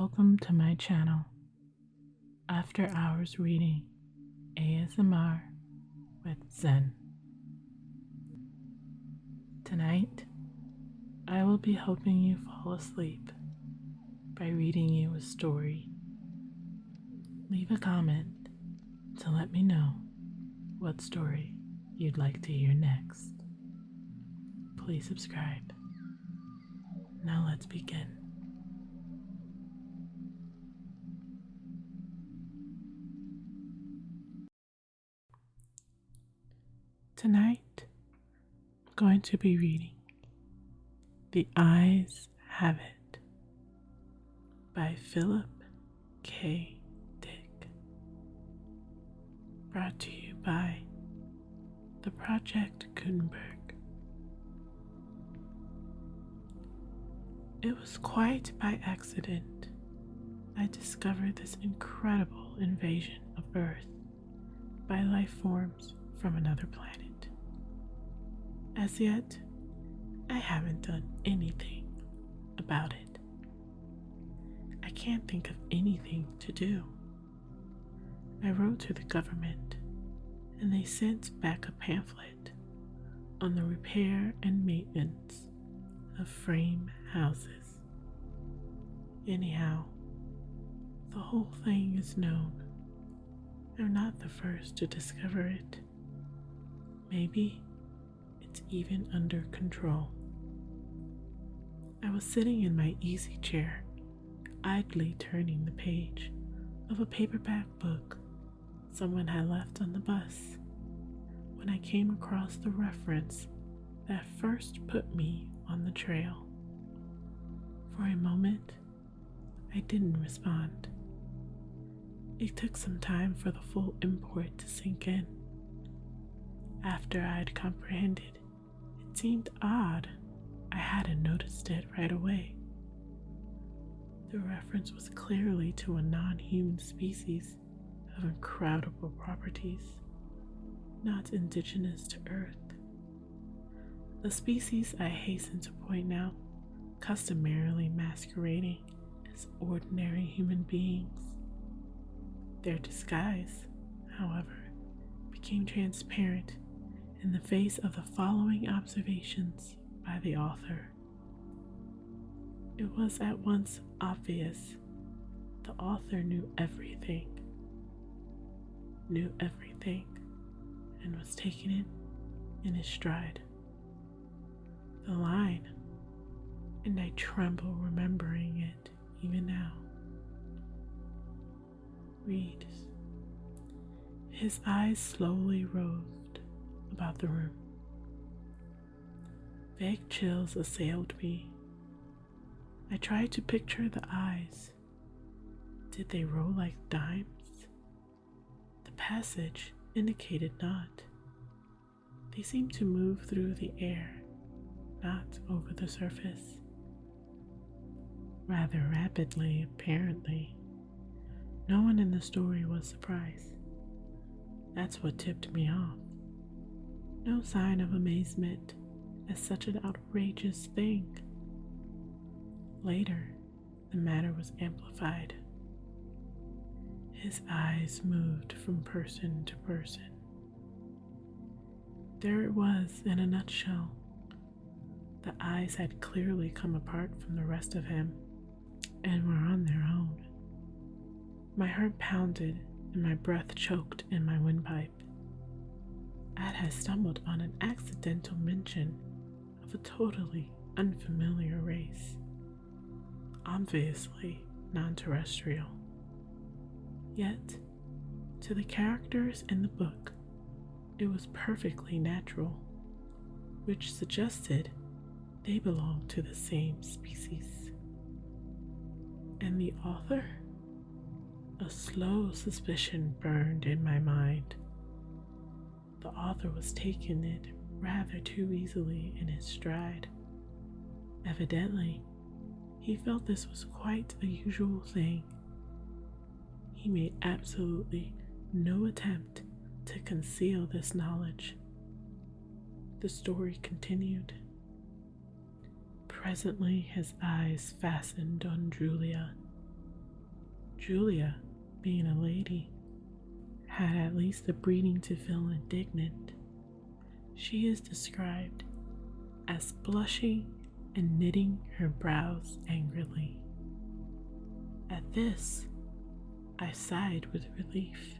Welcome to my channel, After Hours Reading ASMR with Zen. Tonight, I will be helping you fall asleep by reading you a story. Leave a comment to let me know what story you'd like to hear next. Please subscribe. Now let's begin. Tonight, I'm going to be reading The Eyes Have It by Philip K. Dick. Brought to you by the Project Gutenberg. It was quite by accident I discovered this incredible invasion of Earth by life forms from another planet. As yet, I haven't done anything about it. I can't think of anything to do. I wrote to the government, and they sent back a pamphlet on the repair and maintenance of frame houses. Anyhow, the whole thing is known. I'm not the first to discover it. Maybe it's even under control. I was sitting in my easy chair, idly turning the page of a paperback book someone had left on the bus, when I came across the reference that first put me on the trail. For a moment, I didn't respond. It took some time for the full import to sink in. After I'd comprehended, it seemed odd I hadn't noticed it right away. The reference was clearly to a non-human species of incredible properties, not indigenous to Earth. A species I hasten to point out, customarily masquerading as ordinary human beings. Their disguise, however, became transparent in the face of the following observations by the author. It was at once obvious the author knew everything, and was taking it in his stride. The line, and I tremble remembering it even now, reads, his eyes slowly roved about the room. Vague chills assailed me. I tried to picture the eyes. Did they roll like dimes? The passage indicated not. They seemed to move through the air, not over the surface. Rather rapidly, apparently. No one in the story was surprised. That's what tipped me off. No sign of amazement at such an outrageous thing. Later, the matter was amplified. His eyes moved from person to person. There it was in a nutshell. The eyes had clearly come apart from the rest of him and were on their own. My heart pounded and my breath choked in my windpipe. I had stumbled on an accidental mention of a totally unfamiliar race, obviously non-terrestrial. Yet, to the characters in the book, it was perfectly natural, which suggested they belonged to the same species. And the author? A slow suspicion burned in my mind. The author was taking it rather too easily in his stride. Evidently, he felt this was quite a usual thing. He made absolutely no attempt to conceal this knowledge. The story continued. Presently his eyes fastened on Julia, Julia, being a lady, had at least the breeding to feel indignant. She is described as blushing and knitting her brows angrily. At this, I sighed with relief.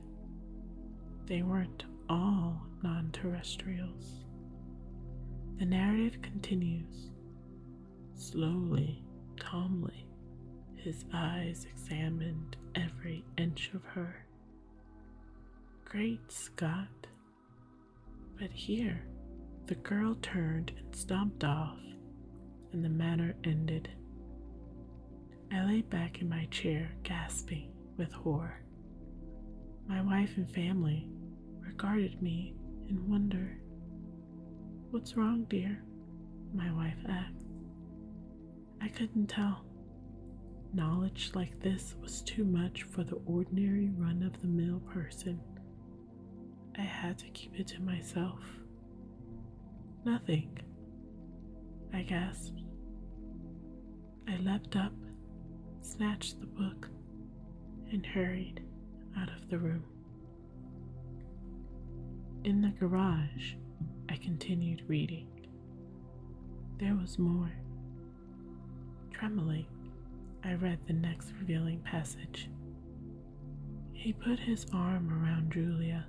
They weren't all non-terrestrials. The narrative continues. Slowly, calmly, his eyes examined every inch of her. Great Scott! But here, the girl turned and stomped off, and the matter ended. I lay back in my chair, gasping with horror. My wife and family regarded me in wonder. "What's wrong, dear?" my wife asked. I couldn't tell. Knowledge like this was too much for the ordinary run-of-the-mill person. I had to keep it to myself. "Nothing," I gasped. I leapt up, snatched the book, and hurried out of the room. In the garage, I continued reading. There was more. Trembling, I read the next revealing passage. He put his arm around Julia.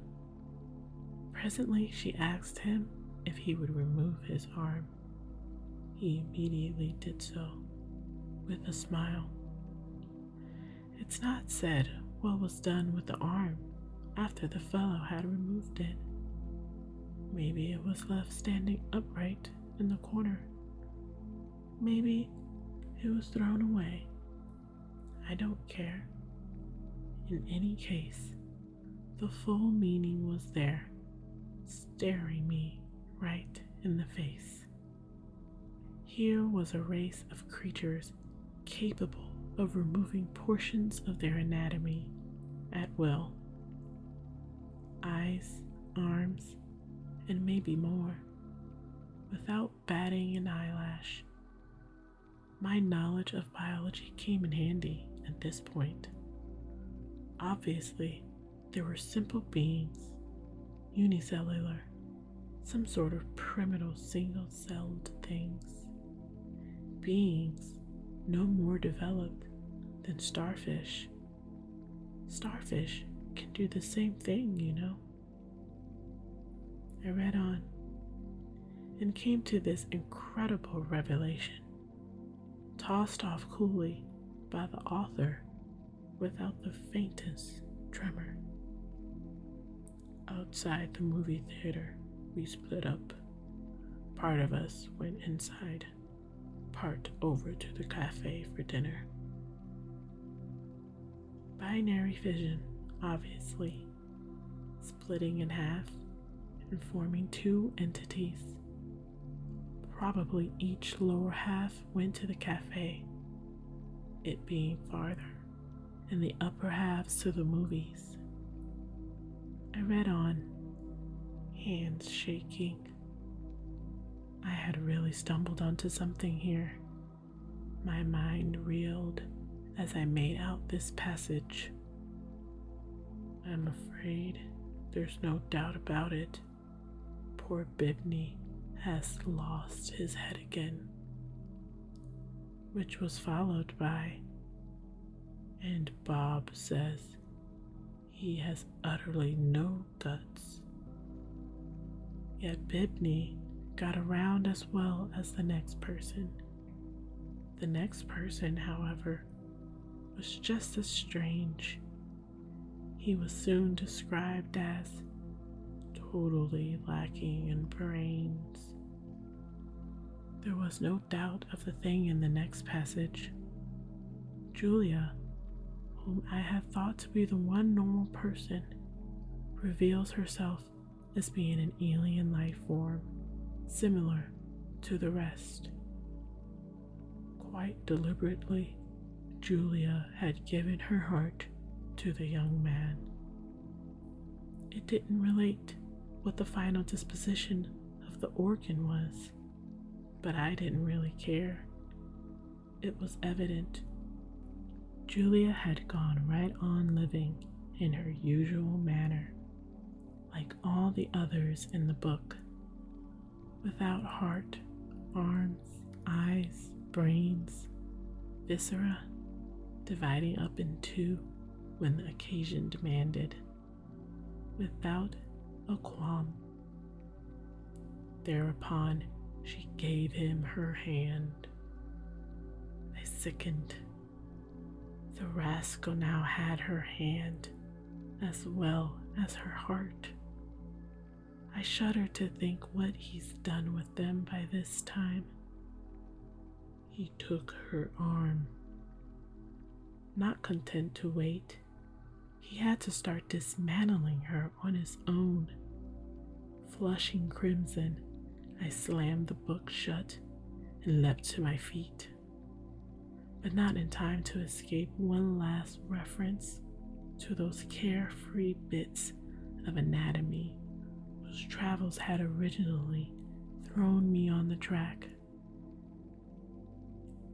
Presently, she asked him if he would remove his arm. He immediately did so, with a smile. It's not said what was done with the arm after the fellow had removed it. Maybe it was left standing upright in the corner. Maybe it was thrown away. I don't care. In any case, the full meaning was there, staring me right in the face. Here was a race of creatures capable of removing portions of their anatomy at will. Eyes, arms, and maybe more, without batting an eyelash. My knowledge of biology came in handy at this point. Obviously, there were simple beings, unicellular, some sort of primitive single-celled things. Beings no more developed than starfish. Starfish can do the same thing, you know. I read on and came to this incredible revelation, tossed off coolly by the author without the faintest tremor. Outside the movie theater, we split up. Part of us went inside, part over to the cafe for dinner. Binary fission, obviously, splitting in half and forming two entities. Probably each lower half went to the cafe, it being farther, and the upper halves to the movies. I read on, hands shaking. I had really stumbled onto something here. My mind reeled as I made out this passage. I'm afraid there's no doubt about it. Poor Bibney has lost his head again. Which was followed by, and Bob says he has utterly no guts. Yet Bibney got around as well as the next person. The next person, however, was just as strange. He was soon described as totally lacking in brains. There was no doubt of the thing in the next passage. Julia, whom I had thought to be the one normal person, reveals herself as being an alien life form, similar to the rest. Quite deliberately, Julia had given her heart to the young man. It didn't relate what the final disposition of the organ was, but I didn't really care. It was evident Julia had gone right on living in her usual manner, like all the others in the book, without heart, arms, eyes, brains, viscera, dividing up in two when the occasion demanded, without a qualm. Thereupon she gave him her hand. I sickened. The rascal now had her hand as well as her heart. I shudder to think what he's done with them by this time. He took her arm. Not content to wait, he had to start dismantling her on his own. Flushing crimson, I slammed the book shut and leapt to my feet, but not in time to escape one last reference to those carefree bits of anatomy whose travels had originally thrown me on the track.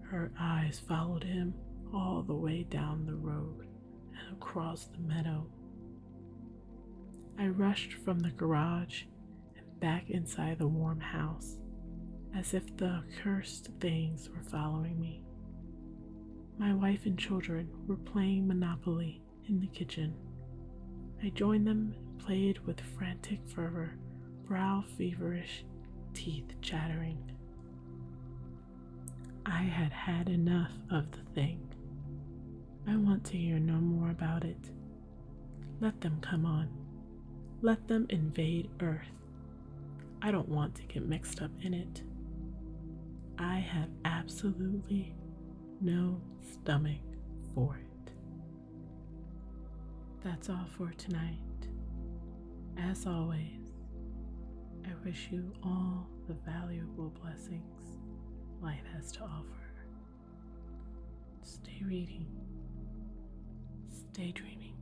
Her eyes followed him all the way down the road and across the meadow. I rushed from the garage and back inside the warm house, as if the accursed things were following me. My wife and children were playing Monopoly in the kitchen. I joined them and played with frantic fervor, brow feverish, teeth chattering. I had had enough of the thing. I want to hear no more about it. Let them come on. Let them invade Earth. I don't want to get mixed up in it. I have absolutely no stomach for it. That's all for tonight. As always, I wish you all the valuable blessings life has to offer. Stay reading. Stay dreaming.